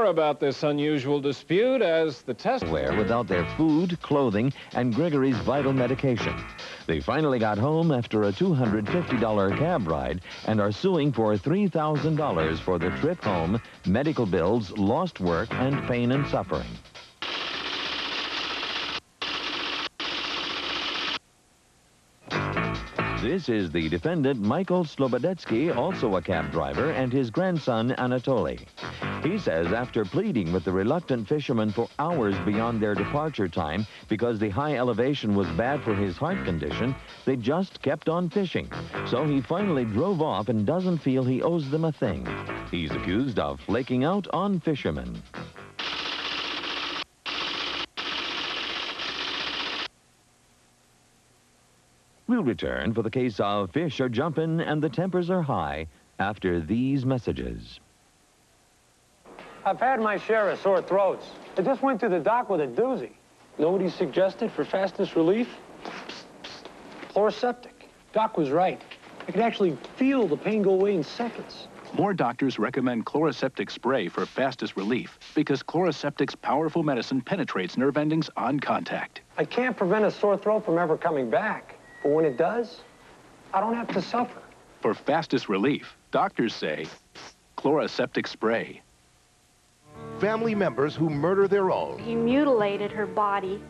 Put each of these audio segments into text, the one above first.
about this unusual dispute as the test... without their food, clothing, and Gregory's vital medication. They finally got home after a $250 cab ride and are suing for $3,000 for the trip home, medical bills, lost work, and pain and suffering. This is the defendant, Mikhail, also a cab driver, and his grandson, Anatoly. He says after pleading with the reluctant fishermen for hours beyond their departure time because the high elevation was bad for his heart condition, they just kept on fishing. So he finally drove off and doesn't feel he owes them a thing. He's accused of flaking out on fishermen. We'll return for the case of fish are jumping and the tempers are high after these messages. I've had my share of sore throats. I just went to the doc with a doozy. Know what he suggested for fastest relief? Chloroseptic. Doc was right. I could actually feel the pain go away in seconds. More doctors recommend Chloroseptic spray for fastest relief because Chloroseptic's powerful medicine penetrates nerve endings on contact. I can't prevent a sore throat from ever coming back. But when it does, I don't have to suffer. For fastest relief, doctors say Chloroseptic spray. Family members who murder their own. He mutilated her body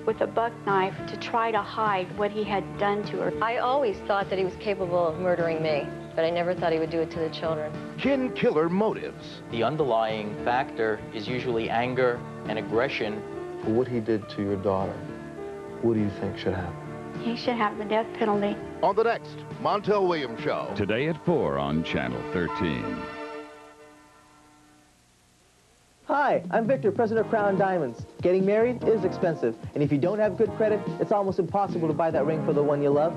with a buck knife to try to hide what he had done to her. I always thought that he was capable of murdering me, but I never thought he would do it to the children. Kin killer motives. The underlying factor is usually anger and aggression. For what he did to your daughter, what do you think should happen? He should have the death penalty. On the next Montel Williams Show. Today at 4 on Channel 13. Hi, I'm Victor, president of Crown Diamonds. Getting married is expensive, and if you don't have good credit, it's almost impossible to buy that ring for the one you love.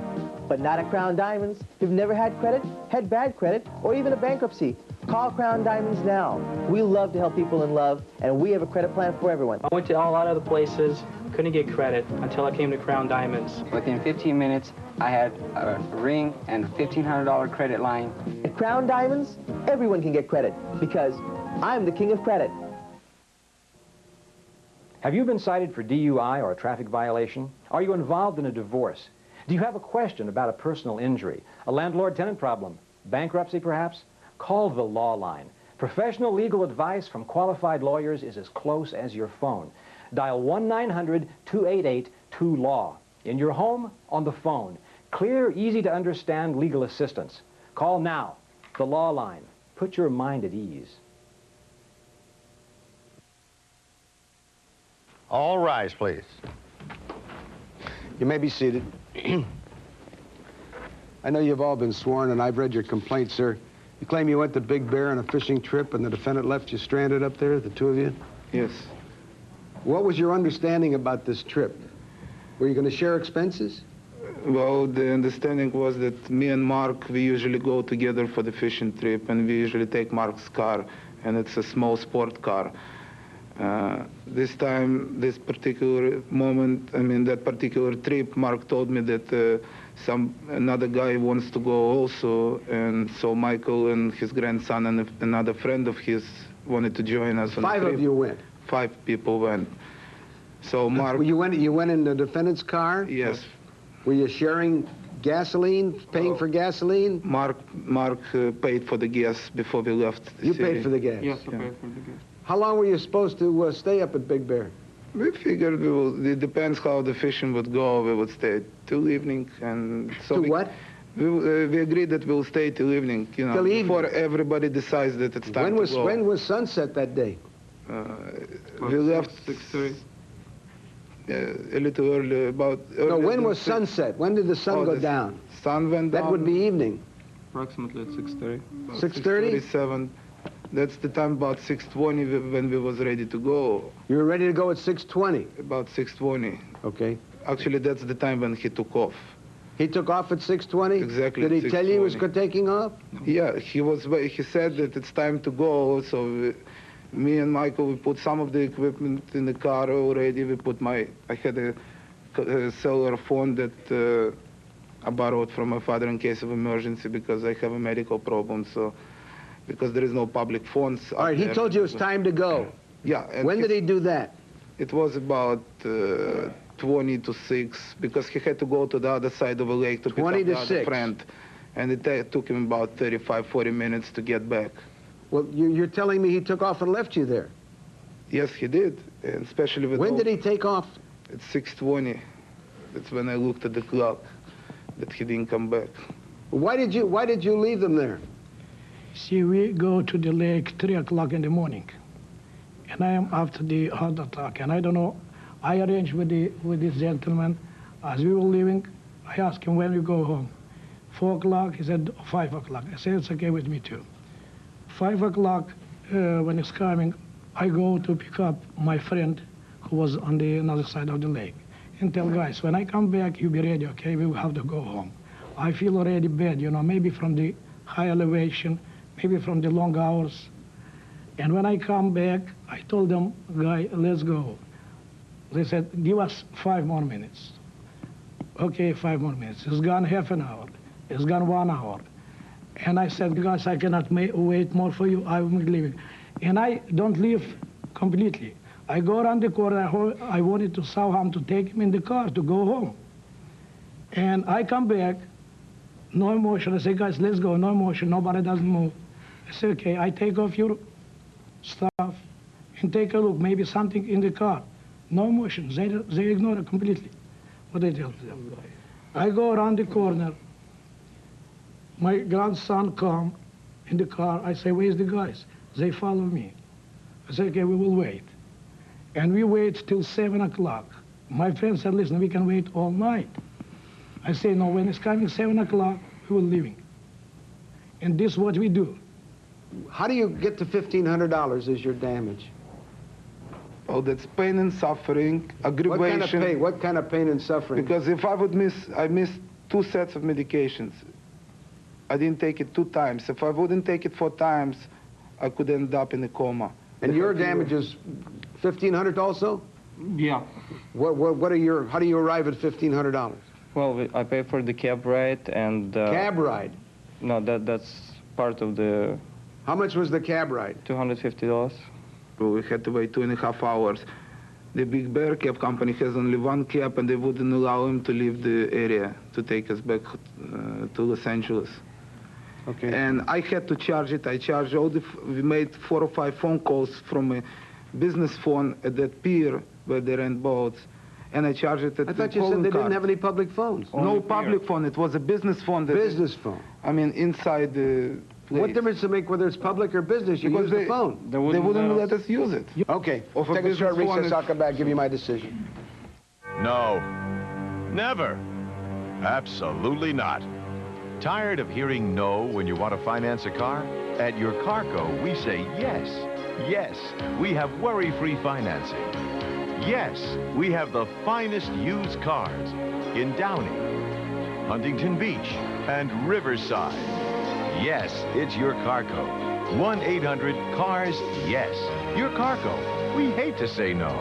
But not at Crown Diamonds. If you've never had credit, had bad credit, or even a bankruptcy, call Crown Diamonds now. We love to help people in love, and we have a credit plan for everyone. I went to a lot of other places, couldn't get credit until I came to Crown Diamonds. Within 15 minutes, I had a ring and a $1,500 credit line. At Crown Diamonds, everyone can get credit, because I'm the king of credit. Have you been cited for DUI or a traffic violation? Are you involved in a divorce? Do you have a question about a personal injury, a landlord-tenant problem, bankruptcy perhaps? Call the Law Line. Professional legal advice from qualified lawyers is as close as your phone. Dial 1-900-288-2-LAW. In your home, on the phone. Clear, easy-to-understand legal assistance. Call now. The Law Line. Put your mind at ease. All rise, please. You may be seated. I know you've all been sworn, and I've read your complaint, sir. You claim you went to Big Bear on a fishing trip, and the defendant left you stranded up there, the two of you? Yes. What was your understanding about this trip? Were you going to share expenses? Well, the understanding was that me and Mark, we usually go together for the fishing trip, and we usually take Mark's car, and it's a small sport car. This time, this particular moment, that particular trip, Mark told me that another guy wants to go also, and so Michael and his grandson and another friend of his wanted to join us on the trip. 5 of you went? 5 people went. So Mark... You went in the defendant's car? Yes. Were you sharing gasoline, paying for gasoline? Mark paid for the gas before we left the city. You paid for the gas? Yes, I paid for the gas. How long were you supposed to stay up at Big Bear? We figured it depends how the fishing would go. We would stay till evening, and so we agreed that we'll stay till evening. You know, till evening? Before everybody decides that it's time to go. When was sunset that day? We left 6:30. A little early, No, when was sunset? When did the sun go down? Sun went down. That would be evening. Approximately at 6:30. 6:30? 6:37. That's the time about 6:20 when we was ready to go. You were ready to go at 6:20? About 6:20. Okay. Actually, that's the time when he took off. He took off at 6:20? Exactly. Did he tell you he was taking off? Yeah, he said that it's time to go. So me and Michael, we put some of the equipment in the car already. I had a cellular phone that I borrowed from my father in case of emergency because I have a medical problem. So because there is no public phones. All right, he told you it was time to go. Yeah. And when did he do that? It was about 20 to 6, because he had to go to the other side of the lake to pick up the other friend. And it took him about 35, 40 minutes to get back. Well, you're telling me he took off and left you there? Yes, he did, and especially with... When did he take off? At 6:20. That's when I looked at the clock, that he didn't come back. Why did you leave them there? See, we go to the lake 3 o'clock in the morning, and I am after the heart attack, and I don't know. I arranged with this gentleman. As we were leaving, I asked him when we go home. 4 o'clock, he said 5 o'clock. I said, it's okay with me too. 5 o'clock, when it's coming, I go to pick up my friend who was on the other side of the lake, and tell guys, when I come back, you be ready, okay? We will have to go home. I feel already bad, you know, maybe from the high elevation, maybe from the long hours. And when I come back, I told them, guy, let's go. They said, give us 5 more minutes. Okay, 5 more minutes. It's gone half an hour. It's gone 1 hour. And I said, guys, I cannot wait more for you. I'm leaving. And I don't leave completely. I go around the corner. I wanted to Southampton to take him in the car to go home. And I come back, no emotion. I say, guys, let's go. No emotion. Nobody doesn't move. I say, okay, I take off your stuff and take a look. Maybe something in the car. No emotion. They ignore it completely. What I tell them. I go around the corner. My grandson come in the car. I say, where's the guys? They follow me. I say, okay, we will wait. And we wait till 7 o'clock. My friend said, listen, we can wait all night. I say, no, when it's coming 7 o'clock, we will leaving. And this is what we do. How do you get to $1,500 as your damage? Oh, that's pain and suffering, aggravation. What kind of pain and suffering? Because if I missed 2 sets of medications. I didn't take it 2 times. If I wouldn't take it 4 times, I could end up in a coma. And your damage is $1,500 also? Yeah. How do you arrive at $1,500? Well, I pay for the cab ride and... cab ride? No, that's part of the... How much was the cab ride? $250. Well, we had to wait 2.5 hours. The Big Bear cab company has only 1 cab, and they wouldn't allow him to leave the area to take us back to Los Angeles. Okay. And I had to charge it. I charged we made 4 or 5 phone calls from a business phone at that pier where they rent boats, and I charged it at the I thought you said they didn't have any public phones. No public phone. It was a business phone. Business phone. I mean, inside the place. What difference does it make whether it's public or business? You use the phone. They wouldn't let us use it. Okay. Take a short recess. I'll come back, give you my decision. No. Never. Absolutely not. Tired of hearing no when you want to finance a car? At your Carco, we say yes. Yes, we have worry-free financing. Yes, we have the finest used cars in Downey, Huntington Beach, and Riverside. Yes, it's your Carco. 1-800-CARS-YES. Your Carco. We hate to say no.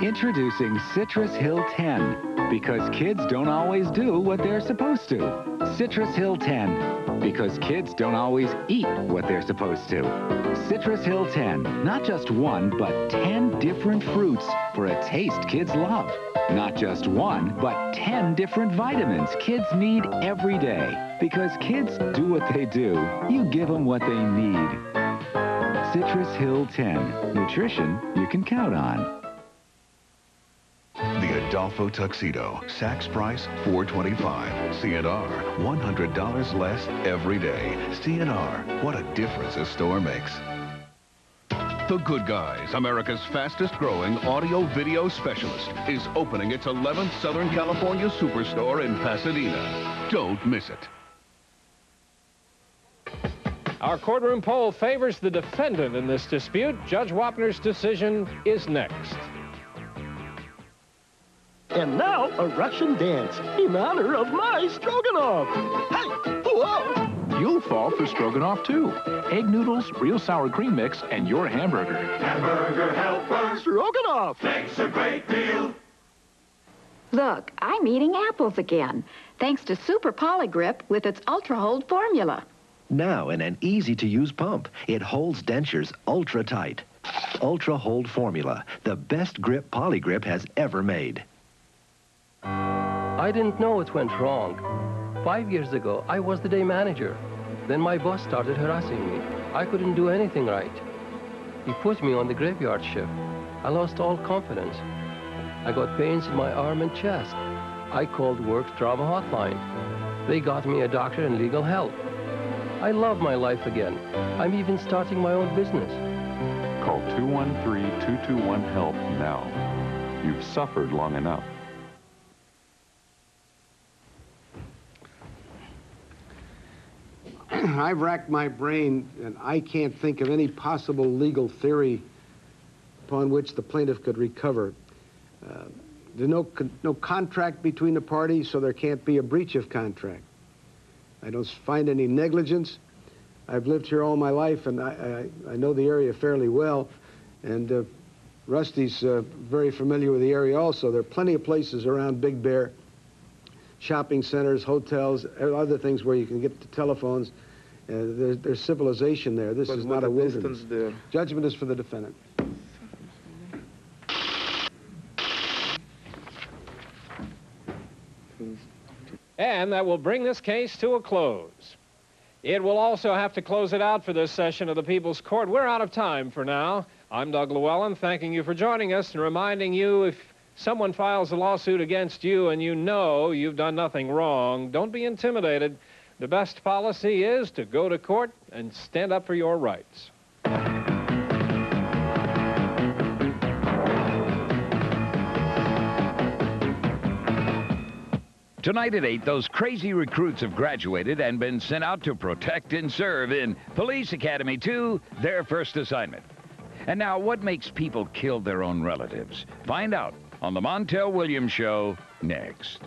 Introducing Citrus Hill 10, because kids don't always do what they're supposed to. Citrus Hill 10, because kids don't always eat what they're supposed to. Citrus Hill 10, not just 1, but 10 different fruits for a taste kids love. Not just 1, but 10 different vitamins kids need every day. Because kids do what they do, you give them what they need. Citrus Hill 10, nutrition you can count on. The Adolfo Tuxedo, Saks price $425. CNR, $100 less every day. CNR, what a difference a store makes. The Good Guys, America's fastest-growing audio-video specialist, is opening its 11th Southern California superstore in Pasadena. Don't miss it. Our courtroom poll favors the defendant in this dispute. Judge Wapner's decision is next. And now, a Russian dance in honor of my stroganoff. Hey, whoa! You'll fall for stroganoff, too. Egg noodles, real sour cream mix, and your hamburger. Hamburger helper. Stroganoff. Makes a great deal. Look, I'm eating apples again. thanks to Super Polygrip with its Ultra Hold formula. Now in an easy-to-use pump, it holds dentures ultra tight. Ultra Hold formula, the best grip Polygrip has ever made. I didn't know it went wrong. 5 years ago, I was the day manager. Then my boss started harassing me. I couldn't do anything right. He put me on the graveyard shift. I lost all confidence. I got pains in my arm and chest. I called Work's trauma hotline. They got me a doctor and legal help. I love my life again. I'm even starting my own business. Call 213-221-HELP now. You've suffered long enough. I've racked my brain, and I can't think of any possible legal theory upon which the plaintiff could recover. There's no contract between the parties, so there can't be a breach of contract. I don't find any negligence. I've lived here all my life, and I know the area fairly well. And Rusty's very familiar with the area also. There are plenty of places around Big Bear, shopping centers, hotels, other things where you can get the telephones. There's civilization there. This is not a wilderness. Judgment is for the defendant. And that will bring this case to a close. It will also have to close it out for this session of the People's Court. We're out of time for now. I'm Doug Llewellyn, thanking you for joining us and reminding you if someone files a lawsuit against you and you know you've done nothing wrong, don't be intimidated. The best policy is to go to court and stand up for your rights. Tonight at 8, those crazy recruits have graduated and been sent out to protect and serve in Police Academy 2, their first assignment. And now, what makes people kill their own relatives? Find out on the Montel Williams Show next.